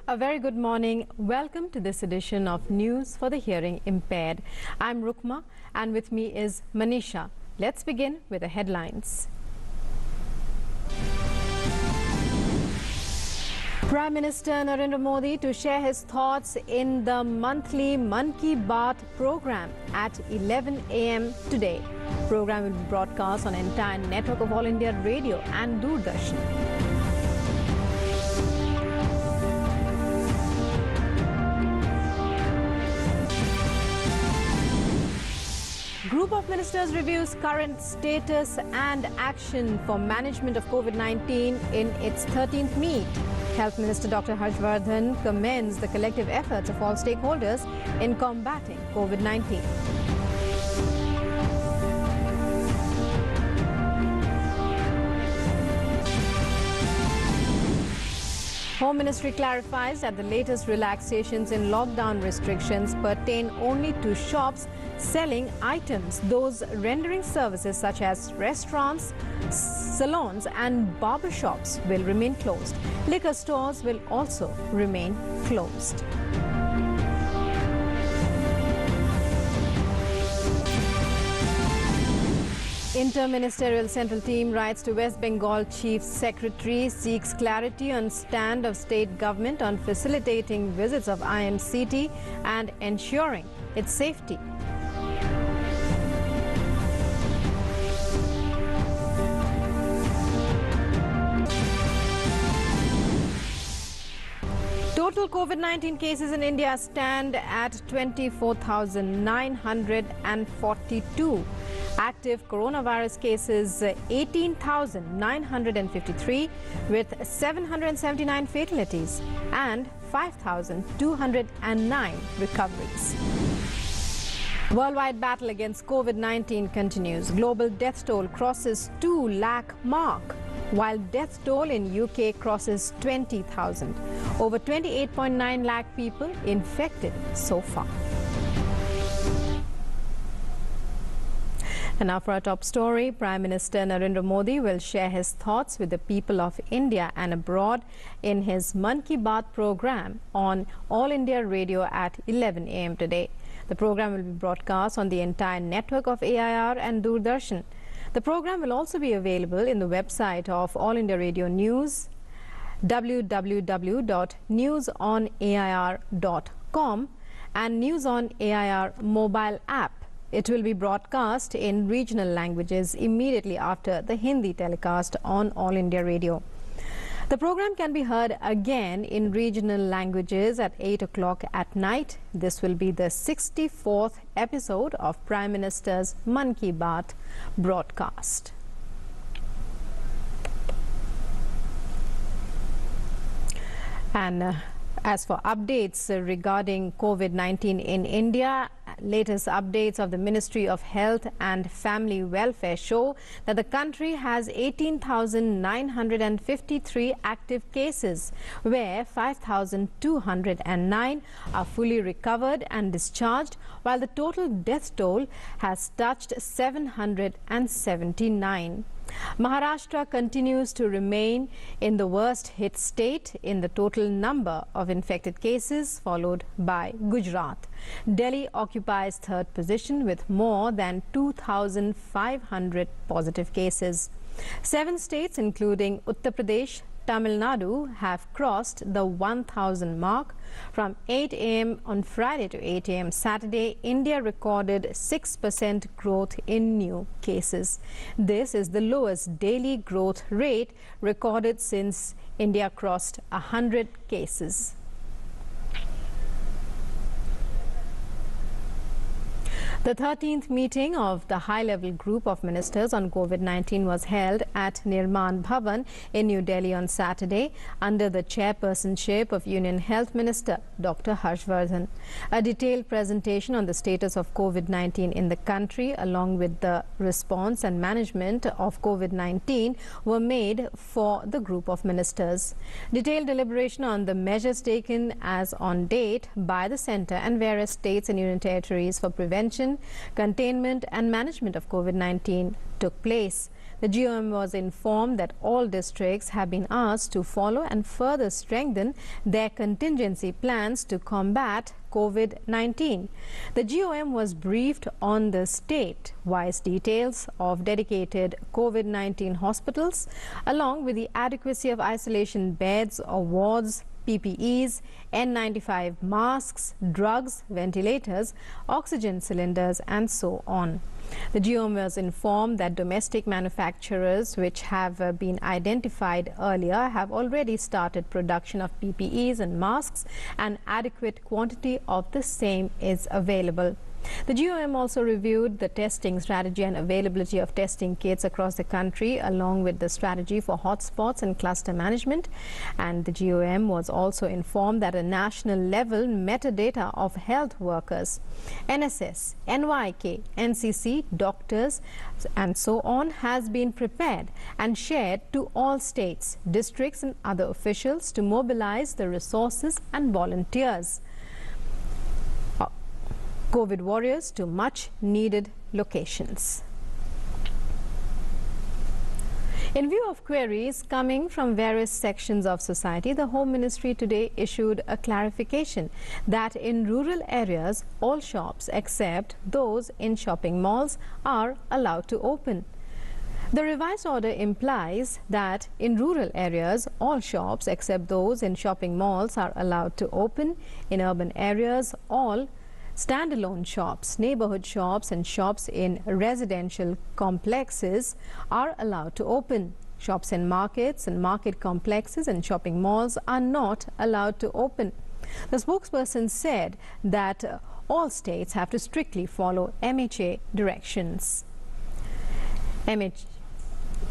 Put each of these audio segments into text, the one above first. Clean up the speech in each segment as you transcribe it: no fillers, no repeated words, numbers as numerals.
A very good morning. Welcome to this edition of News for the Hearing Impaired. I'm Rukma and with me is Manisha. Let's begin with the headlines. Prime Minister Narendra Modi to share his thoughts in the monthly Mann Ki Baat program at 11 a.m. today. Program will be broadcast on an entire network of All India Radio and Doordarshan. Group of Ministers reviews current status and action for management of COVID-19 in its 13th meet. Health Minister Dr. Harsh Vardhan commends the collective efforts of all stakeholders in combating COVID-19. Home Ministry clarifies that the latest relaxations in lockdown restrictions pertain only to shops selling items. Those rendering services such as restaurants, salons and barber shops will remain closed. Liquor stores will also remain closed. Interministerial Central Team writes to West Bengal Chief Secretary, seeks clarity on stand of state government on facilitating visits of IMCT and ensuring its safety. Total COVID-19 cases in India stand at 24,942. Active coronavirus cases 18,953 with 779 fatalities and 5,209 recoveries. Worldwide battle against COVID-19 continues. Global death toll crosses 2 lakh mark, while death toll in UK crosses 20,000. Over 28.9 lakh people infected so far. And now for our top story, Prime Minister Narendra Modi will share his thoughts with the people of India and abroad in his Mann Ki Baat program on All India Radio at 11 a.m. today. The program will be broadcast on the entire network of AIR and Doordarshan. The program will also be available in the website of All India Radio News, www.newsonair.com, and News on AIR mobile app. It will be broadcast in regional languages immediately after the Hindi telecast on All India Radio. The program can be heard again in regional languages at 8 o'clock at night. This will be the 64th episode of Prime Minister's Mann Ki Baat broadcast. And as for updates regarding COVID-19 in India, latest updates of the Ministry of Health and Family Welfare show that the country has 18,953 active cases, where 5,209 are fully recovered and discharged, while the total death toll has touched 779. Maharashtra continues to remain in the worst hit state in the total number of infected cases, followed by Gujarat. Delhi occupies third position with more than 2,500 positive cases. 7 states, including Uttar Pradesh, Tamil Nadu, have crossed the 1,000 mark. From 8 a.m. on Friday to 8 a.m. Saturday, India recorded 6% growth in new cases. This is the lowest daily growth rate recorded since India crossed 100 cases. The 13th meeting of the high-level group of ministers on COVID-19 was held at Nirman Bhavan in New Delhi on Saturday under the chairpersonship of Union Health Minister Dr. Harsh Vardhan. A detailed presentation on the status of COVID-19 in the country along with the response and management of COVID-19 were made for the group of ministers. Detailed deliberation on the measures taken as on date by the centre and various states and union territories for prevention, containment and management of COVID-19 took place. The The GOM was informed that all districts have been asked to follow and further strengthen their contingency plans to combat COVID-19. The GOM was briefed on the state-wise details of dedicated COVID-19 hospitals, along with the adequacy of isolation beds or wards, PPEs, N95 masks, drugs, ventilators, oxygen cylinders, and so on. The GOM was informed that domestic manufacturers which have been identified earlier have already started production of PPEs and masks, and adequate quantity of the same is available. The GOM also reviewed the testing strategy and availability of testing kits across the country, along with the strategy for hotspots and cluster management. And the GOM was also informed that a national level metadata of health workers, NSS, NYK, NCC, doctors, and so on has been prepared and shared to all states, districts, and other officials to mobilize the resources and volunteers, COVID warriors, to much needed locations. In view of queries coming from various sections of society, the Home Ministry today issued a clarification that in rural areas, all shops except those in shopping malls are allowed to open. The revised order implies that in rural areas, all shops except those in shopping malls are allowed to open. In urban areas, all standalone shops, neighborhood shops, and shops in residential complexes are allowed to open. Shops in markets and market complexes and shopping malls are not allowed to open. The spokesperson said that all states have to strictly follow MHA directions.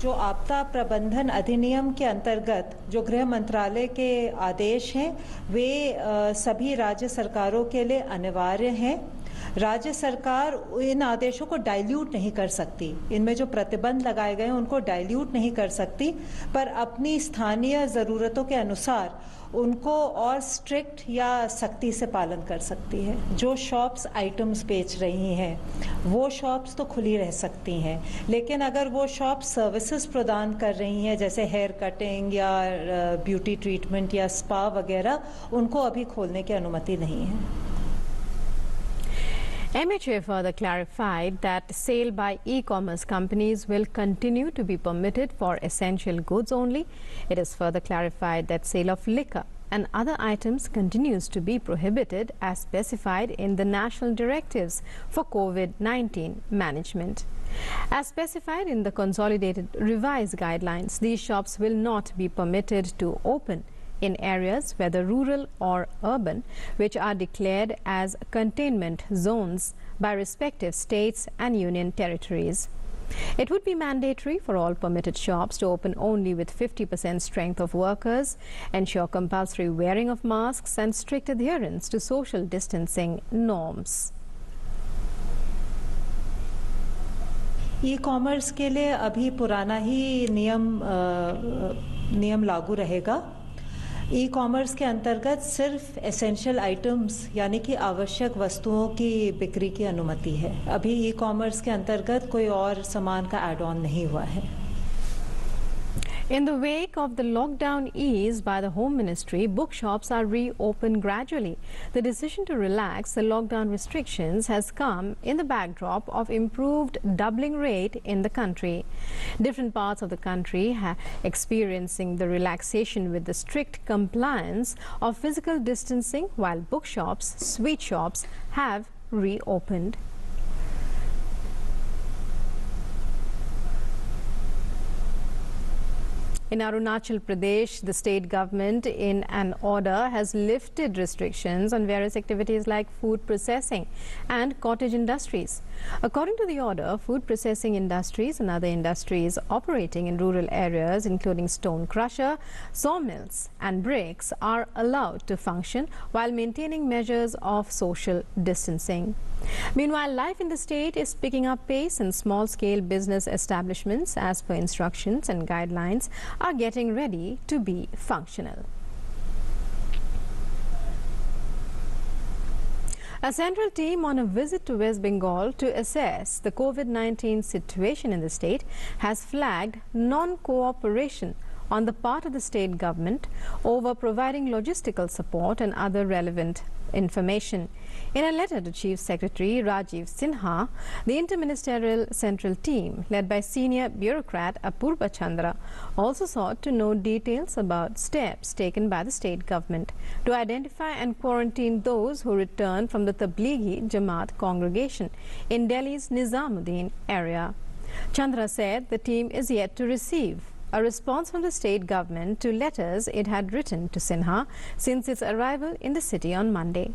जो आपदा प्रबंधन अधिनियम के अंतर्गत जो गृह मंत्रालय के आदेश हैं वे सभी राज्य सरकारों के लिए अनिवार्य हैं। राज्य सरकार इन आदेशों को डाइल्यूट नहीं कर सकती, इनमें जो प्रतिबंध लगाए गए हैं उनको डाइल्यूट नहीं कर सकती, पर अपनी स्थानीय ज़रूरतों के अनुसार उनको और स्ट्रिक्ट या सख्ती से पालन कर सकती है। जो शॉप्स आइटम्स बेच रही हैं वो शॉप्स तो खुली रह सकती हैं, लेकिन अगर वो शॉप्स सर्विसेज प्रदान कर रही हैं जैसे हेयर कटिंग या ब्यूटी ट्रीटमेंट या स्पा वगैरह, उनको अभी खोलने की अनुमति नहीं है। MHA further clarified that sale by e-commerce companies will continue to be permitted for essential goods only. It is further clarified that sale of liquor and other items continues to be prohibited as specified in the national directives for COVID-19 management. As specified in the consolidated revised guidelines, these shops will not be permitted to open in areas, whether rural or urban, which are declared as containment zones by respective states and union territories. It would be mandatory for all permitted shops to open only with 50% strength of workers, ensure compulsory wearing of masks, and strict adherence to social distancing norms. E-commerce के लिए अभी पुराना ही नियम लागू रहेगा। E commerce के अंतर्गत सिर्फ एसेंशियल आइटम्स यानी कि आवश्यक वस्तुओं की बिक्री की अनुमति है। अभी ई कॉमर्स के अंतर्गत कोई और सामान का ऐड ऑन नहीं हुआ है। In the wake of the lockdown ease by the Home Ministry, bookshops are reopened gradually. The decision to relax the lockdown restrictions has come in the backdrop of improved doubling rate in the country. Different parts of the country are experiencing the relaxation with the strict compliance of physical distancing, while bookshops, sweet shops have reopened. In Arunachal Pradesh, the state government in an order has lifted restrictions on various activities like food processing and cottage industries. According to the order, food processing industries and other industries operating in rural areas, including stone crusher, sawmills and bricks, are allowed to function while maintaining measures of social distancing. Meanwhile, life in the state is picking up pace and small-scale business establishments, as per instructions and guidelines, are getting ready to be functional. A central team on a visit to West Bengal to assess the COVID-19 situation in the state has flagged non-cooperation on the part of the state government over providing logistical support and other relevant information. In a letter to Chief Secretary Rajiv Sinha, the interministerial central team, led by senior bureaucrat Apurva Chandra, also sought to know details about steps taken by the state government to identify and quarantine those who returned from the Tablighi Jamaat congregation in Delhi's Nizamuddin area. Chandra said the team is yet to receive a response from the state government to letters it had written to Sinha since its arrival in the city on Monday.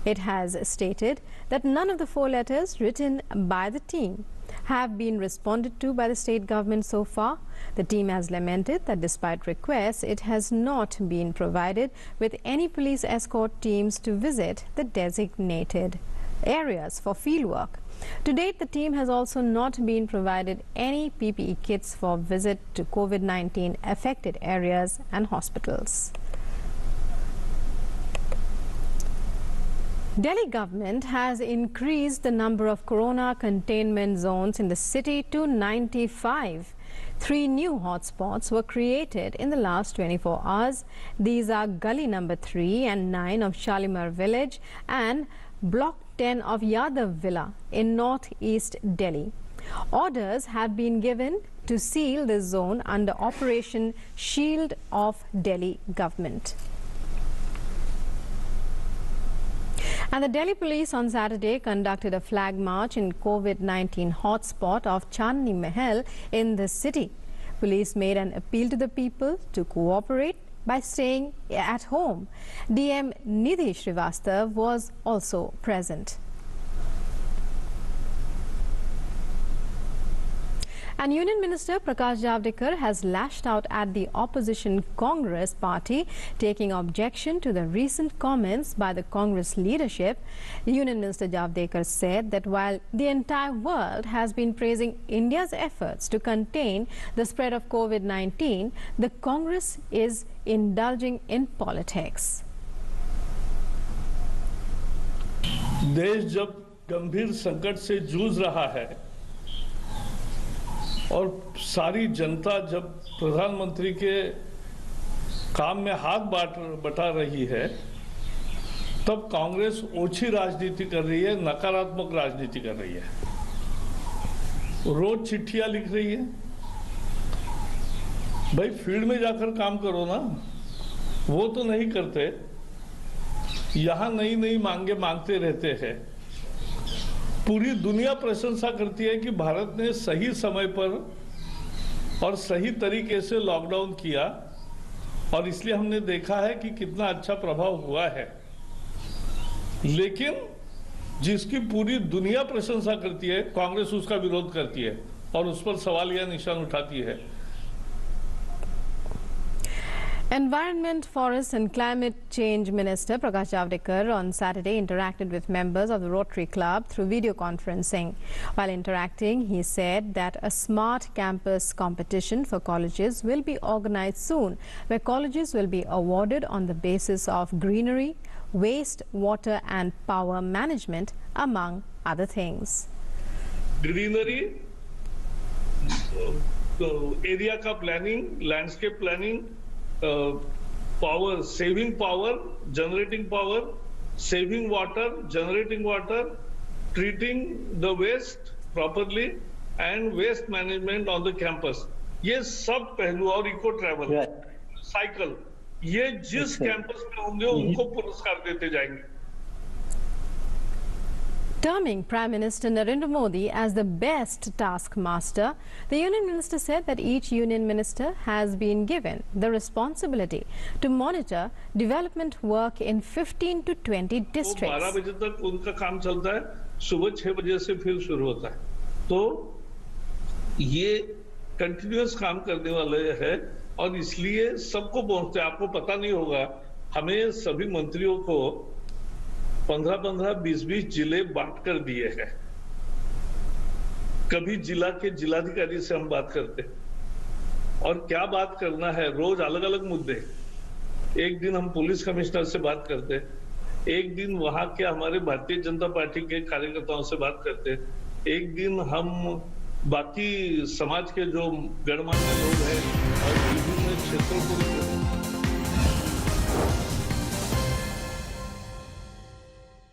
It has stated that none of the 4 letters written by the team have been responded to by the state government so far. The team has lamented that despite requests, it has not been provided with any police escort teams to visit the designated areas for fieldwork. To date, the team has also not been provided any PPE kits for visit to COVID-19 affected areas and hospitals. Delhi government has increased the number of corona containment zones in the city to 95. 3 new hotspots were created in the last 24 hours. These are Gully number 3 and 9 of Shalimar village and Block 10 of Yadav Villa in northeast Delhi. Orders have been given to seal this zone under Operation Shield of Delhi government. And the Delhi police on Saturday conducted a flag march in COVID-19 hotspot of Chandni Mahal in the city. Police made an appeal to the people to cooperate by staying at home. DM Nidhi Srivastav was also present. And Union Minister Prakash Javadekar has lashed out at the opposition Congress party, taking objection to the recent comments by the Congress leadership. Union Minister Javadekar said that while the entire world has been praising India's efforts to contain the spread of COVID-19, the Congress is indulging in politics. देश जब गंभीर संकट से जूझ रहा है और सारी जनता जब प्रधानमंत्री के काम में हाथ बटा रही है, तब कांग्रेस ओछी राजनीति कर रही है, नकारात्मक राजनीति कर रही है। रोज चिट्ठियां लिख रही है। भाई फील्ड में जाकर काम करो ना, वो तो नहीं करते। यहां नई नई मांगे मांगते रहते हैं। पूरी दुनिया प्रशंसा करती है कि भारत ने सही समय पर और सही तरीके से लॉकडाउन किया और इसलिए हमने देखा है कि कितना अच्छा प्रभाव हुआ है। लेकिन जिसकी पूरी दुनिया प्रशंसा करती है, कांग्रेस उसका विरोध करती है और उस पर सवाल या निशान उठाती है। Environment, Forest and Climate Change Minister Prakash Javadekar on Saturday interacted with members of the Rotary Club through video conferencing. While interacting, he said that a smart campus competition for colleges will be organized soon, where colleges will be awarded on the basis of greenery, waste, water and power management, among other things. Greenery, area ka planning, landscape planning, power, saving power, generating power, saving water, generating water, treating the waste properly and waste management on the campus. ये सब पहलू और eco travel, cycle, ये जिस campus में होंगे उनको पुरस्कार देते जाएंगे। Terming Prime Minister Narendra Modi as the best taskmaster, the Union Minister said that each Union Minister has been given the responsibility to monitor development work in 15 to 20 districts. 12 बजे तक उनका काम चलता है, सुबह 6 बजे से फिर शुरू होता है। तो ये कंटिन्यूअस काम करने वाले हैं और इसलिए सबको पहुंचते, आपको पता नहीं होगा, हमें सभी मंत्रियों को 15-15, 20-20 जिले बांट कर दिए हैं। कभी जिला के जिलाधिकारी से हम बात करते और क्या बात करना है, रोज अलग अलग मुद्दे। एक दिन हम पुलिस कमिश्नर से बात करते, एक दिन वहां के हमारे भारतीय जनता पार्टी के कार्यकर्ताओं से बात करते, एक दिन हम बाकी समाज के जो गणमान्य लोग हैं और विभिन्न क्षेत्रों को